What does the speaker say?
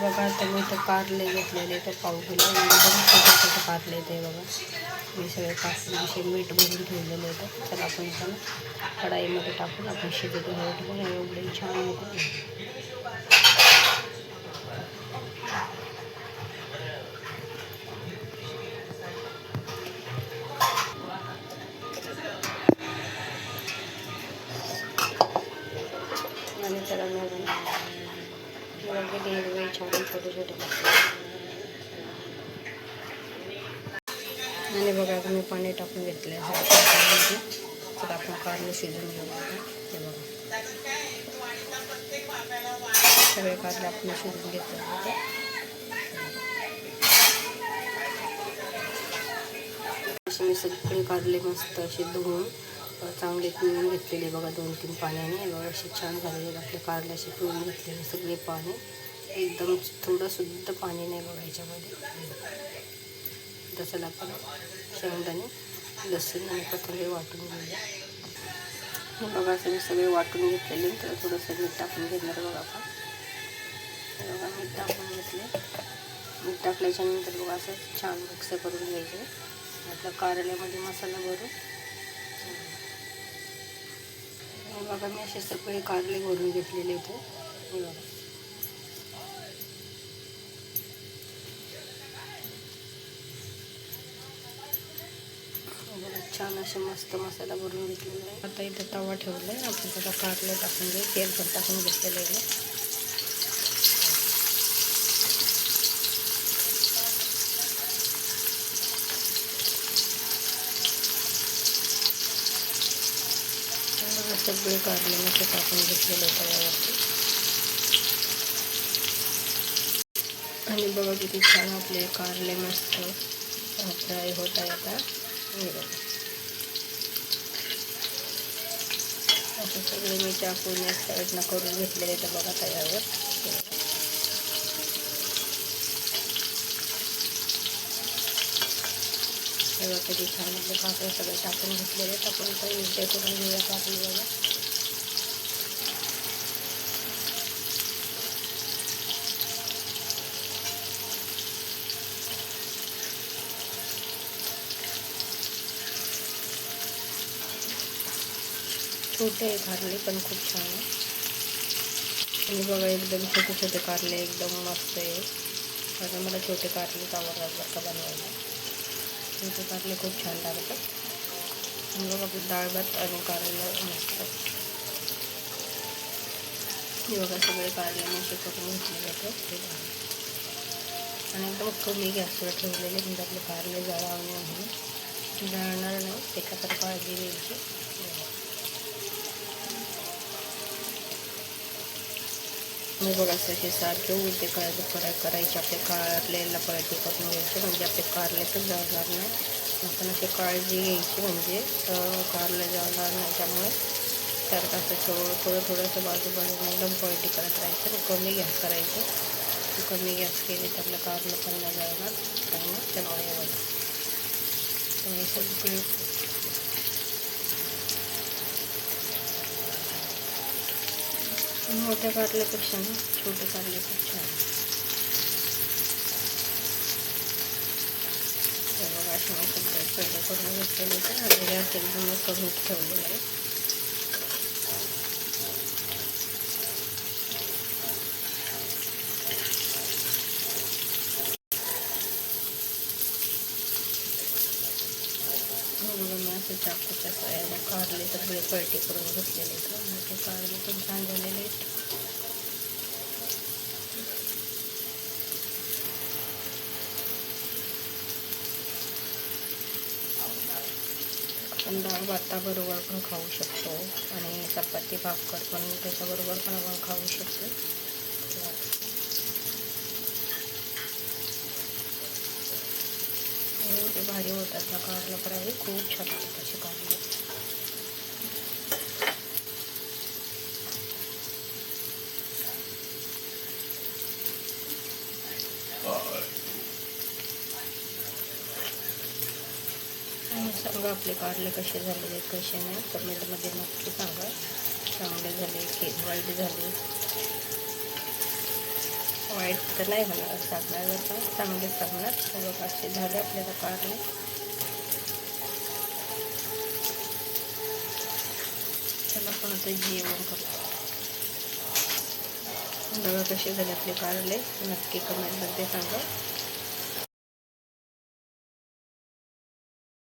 बघा आता मी इथं कारले घेतलेले तर पाव किलो एकदम छोटे छोटे कारले ते बघा मी सगळे कापून मीठ भरून ठेवलेलं होतं. तर आपण इथं कढाईमध्ये टाकून आपण शिजत घ्यायचं. एवढे छान होते. आणि त्याला हिरवे छान छोटे छोटे आणि बघा मी पाणी टाकून घेतलं आहे. तर आपण कारले शिजून घेऊ. ते बघा सगळे कारले आपण शिजून घेतले. असे मी सगळे कारले मस्त असे धुवून चांगले पिळून घेतलेले बघा 2-3 पाण्याने. बघा असे छान झालेले आपले कारले असे पिळून घेतलेले सगळे पाणी. एकदम थोडंसुद्धा पाणी नाही बघा याच्यामध्ये. तसं आपण शेंगदाणे लसूण आणि कोथिंबीर वाटून घेऊया. हे बघा असं मी सगळे वाटून घेतलेले. तर थोडंसं मीठ टाकून घेणार बघा आपण. हे बघा मीठ टाकून घेतले. मीठ टाकल्याच्यानंतर बघा असं छान मिक्स करून घ्यायचे. आपल्या कारल्यामध्ये मसाला भरून बघा मी असे सगळे कारले भरून घेतलेले होते. हे बघा छान असे मस्त मसाला भरून घेतलेला आहे. आता इथे तवा ठेवला आहे. आपण त्याला कारले टाकून घेऊ. तेल पण टाकून घेतलेलं आहे. सगळे कारले मस्त टाकून घेतलेले तव्यावरती. आणि बघा किती छान आपले कारले मस्त फ्राय होत आहे. आता असे सगळे मी टाकून एक साईडनं करून घेतलेले तर बघा तव्यावर. तेव्हा कधी छान आपले कारले सगळे टाकून घेतलेले. आपण तर उलटे करून घेऊया कारले बघा. छोटे कारले पण खूप छान आहे. आणि बघा एकदम छोटे छोटे कारले एकदम मस्त आहे. आता मला छोटे कारलेच आवडतात बरं का बनवायला. छोटे कारले खूप छान लागतात. आणि बघा डाळ भात आणि कारले मस्त. हे बघा सगळे कारले असे करून घेतले जाते. आणि एकदम कमी गॅसवर ठेवलेले म्हणजे आपले कारले जळावणे म्हणून जळणार नाही त्याच्याकडे काळजी घ्यायची. मी बघा असे सारखे उलटे करायचे. आपले कारलेला पळते करून घ्यायचे म्हणजे आपले कारले तर जळणार नाही. आपण अशी काळजी घ्यायची म्हणजे कारले जळणार नाही. त्यामुळे सारखं असं थोडंसं बाजूबाजूने एकदम पळटी करत राहायचं. कमी गॅस करायचं. कमी गॅस केली तर आपलं कारलं पण नाही जळणार. त्यामुळे त्यामुळे बघा सगळे मोठ्या कारल्यापेक्षा ना छोटे कारले खूप छान. बघा असे मी सगळे पहिले करून घेतलेले होते. आणि गॅस एकदम कमी ठेवलेलं आहे. बघा मी असं चाकूच्या साह्याने कारले सगळे पलटी करून घेतलेले आहेत. आणि ते कारले पण छान झालेले आहेत. आपण डाळ भाताबरोबर पण खाऊ शकतो आणि चपाती भाकर पण त्याच्याबरोबर पण आपण खाऊ शकतो. एवढे भारी होतात ना कारले फ्राय. खूप छान लागतात असे कारले. सांगा आपले कारले कसे झालेले कसे नाही कमेंटमध्ये नक्की सांगा. चांगले झाले की वाईट झाले. वाईट तर नाही होणार असं आपल्याला चांगले सांगणार. बघा असे झाले आपल्याला कारले. चला पण आता जेवण करतो. बघा कसे झाले आपले कारले, नक्की कमेंटमध्ये सांगा.